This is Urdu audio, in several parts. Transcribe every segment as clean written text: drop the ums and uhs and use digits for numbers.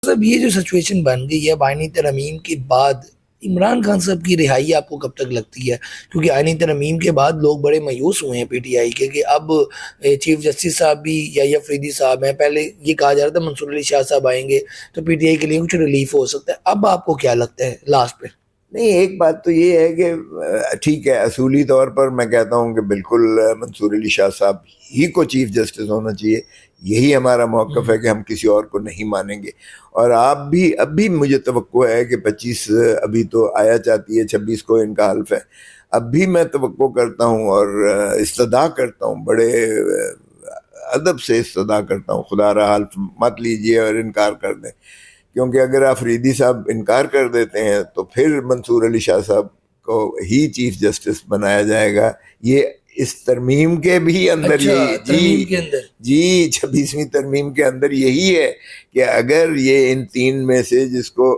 صاحب یہ جو سچویشن بن گئی ہے آئینی ترمیم کے بعد، عمران خان صاحب کی رہائی آپ کو کب تک لگتی ہے؟ کیونکہ آئینی ترمیم کے بعد لوگ بڑے مایوس ہوئے ہیں پی ٹی آئی کے کہ اب چیف جسٹس صاحب بھی یا فریدی صاحب ہیں، پہلے یہ کہا جا رہا تھا منصور علی شاہ صاحب آئیں گے تو پی ٹی آئی کے لیے کچھ ریلیف ہو سکتا ہے، اب آپ کو کیا لگتا ہے لاسٹ پہ؟ نہیں، ایک بات تو یہ ہے کہ ٹھیک ہے، اصولی طور پر میں کہتا ہوں کہ بالکل منصور علی شاہ صاحب ہی کو چیف جسٹس ہونا چاہیے، یہی ہمارا موقف ہے کہ ہم کسی اور کو نہیں مانیں گے۔ اور آپ بھی اب بھی مجھے توقع ہے کہ 25 ابھی تو آیا چاہتی ہے، 26 کو ان کا حلف ہے، اب بھی میں توقع کرتا ہوں اور استدعا کرتا ہوں، بڑے ادب سے استدعا کرتا ہوں، خدا را حلف مت لیجئے اور انکار کر دیں، کیونکہ اگر آفریدی صاحب انکار کر دیتے ہیں تو پھر منصور علی شاہ صاحب کو ہی چیف جسٹس بنایا جائے گا۔ یہ اس ترمیم کے بھی اندر یہی ترمیم کے اندر 26ویں ترمیم کے اندر یہی ہے کہ اگر یہ ان 3 میں سے جس کو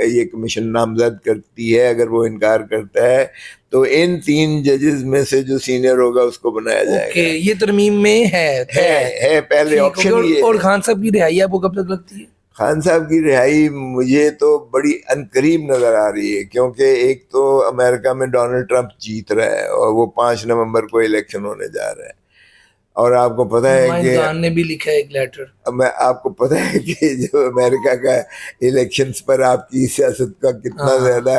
یہ کمیشن نامزد کرتی ہے اگر وہ انکار کرتا ہے تو ان 3 ججز میں سے جو سینئر ہوگا اس کو بنایا جائے گا۔ یہ ترمیم میں ہے پہلے آپشن یہ ہے۔ اور خان صاحب کی رہائی آپ کو کب تک لگتی ہے؟ خان صاحب کی رہائی مجھے تو بڑی عنقریب نظر آ رہی ہے، کیونکہ ایک تو امریکہ میں ڈونلڈ ٹرمپ جیت رہا ہے اور وہ 5 نومبر کو الیکشن ہونے جا رہا ہے، اور آپ کو پتہ ہے کہ خان نے بھی لکھا ہے ایک لیٹر، آپ کو پتہ ہے کہ جو امریکہ کا الیکشنز پر آپ کی سیاست کا کتنا زیادہ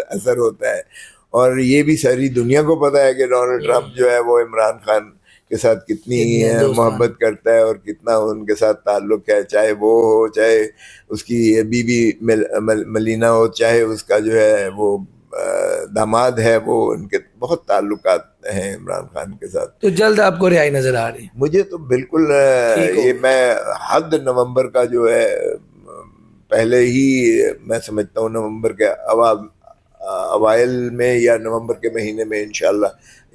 اثر ہوتا ہے، اور یہ بھی ساری دنیا کو پتہ ہے کہ ڈونلڈ ٹرمپ جو ہے وہ عمران خان کے ساتھ کتنی محبت کرتا ہے اور کتنا ان کے ساتھ تعلق ہے، چاہے وہ ہو، چاہے اس کی بیوی ملینا ہو، چاہے اس کا جو ہے وہ داماد ہے، وہ ان کے بہت تعلقات ہیں عمران خان کے ساتھ۔ تو جلد آپ کو رہائی نظر آ رہی ہے؟ مجھے تو بالکل یہ میں حد نومبر کا جو ہے پہلے ہی میں سمجھتا ہوں نومبر کے اوائل میں یا نومبر کے مہینے میں انشاءاللہ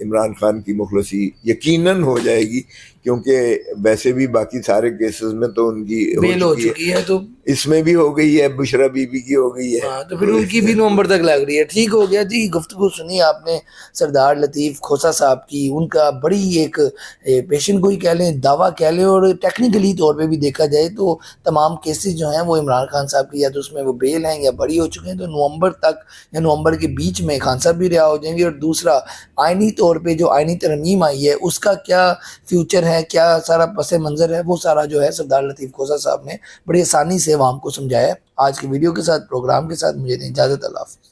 عمران خان کی مخلصی یقیناً ہو جائے گی، کیونکہ ویسے بھی باقی سارے کیسز میں تو ان کی بیل ہو چکی ہے، تو اس میں بھی ہو گئی ہے، بشرا بی بی کی ہو گئی ہے، تو پھر ان کی بھی نومبر تک لگ رہی ہے۔ ٹھیک ہو گیا جی، گفتگو سنی آپ نے سردار لطیف کھوسہ صاحب کی، ان کا بڑی ایک پیشن گوئی کہہ لیں، دعویٰ کہہ لیں، اور ٹیکنیکلی طور پہ بھی دیکھا جائے تو تمام کیسز جو ہیں وہ عمران خان صاحب کی یا تو اس میں وہ بیل ہیں یا بری ہو چکے ہیں، تو نومبر تک یا نومبر کے بیچ میں خان صاحب بھی رہا ہو جائیں گے۔ اور دوسرا آئینی طور پہ جو آئینی ترمیم آئی ہے اس کا کیا فیوچر ہے، کیا سارا پس منظر ہے، وہ سارا جو ہے سردار لطیف کھوسہ صاحب نے بڑی آسانی سے عوام کو سمجھایا ہے۔ آج کی ویڈیو کے ساتھ، پروگرام کے ساتھ مجھے دیں اجازت، اللہ حافظ۔